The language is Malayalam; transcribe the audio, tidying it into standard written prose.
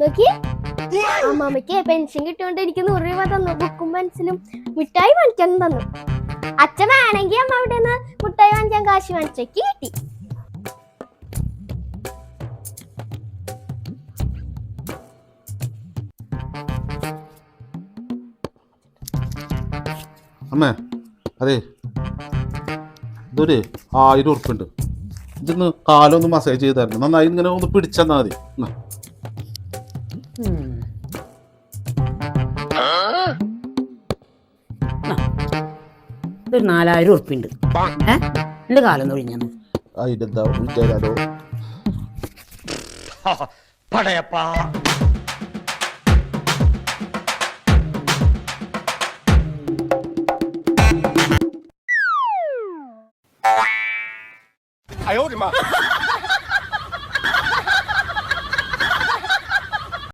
നോക്കി അമ്മാമ്മയ്ക്ക് പെൻഷൻ കിട്ടിയോണ്ട് എനിക്ക് 100 രൂപ തന്നു. ബുക്കും പെൻസിലും മിഠായി വാങ്ങിക്കാനും തന്നു. അച്ഛൻ വേണമെങ്കിൽ അമ്മ അവിടെ നിന്ന് മിഠായി വാങ്ങിക്കാൻ കാശ് വാങ്ങിച്ചേക്ക് കിട്ടി. അമ്മേ അതെ ഇതൊരു 1000 ഉറുപ്പുണ്ട്. ഇതൊന്ന് കാലൊന്ന് മസാജ് ചെയ്തായിരുന്നു. നന്നായി ഇങ്ങനെ ഒന്ന് പിടിച്ചെന്നാ മതി. ഇതൊരു 4000 ഉറുപ്പുണ്ട്. എന്റെ കാലം തൊഴിഞ്ഞു. അതിനെന്താ വിളിച്ചാലോ പടയപ്പാ.哎呦我的妈！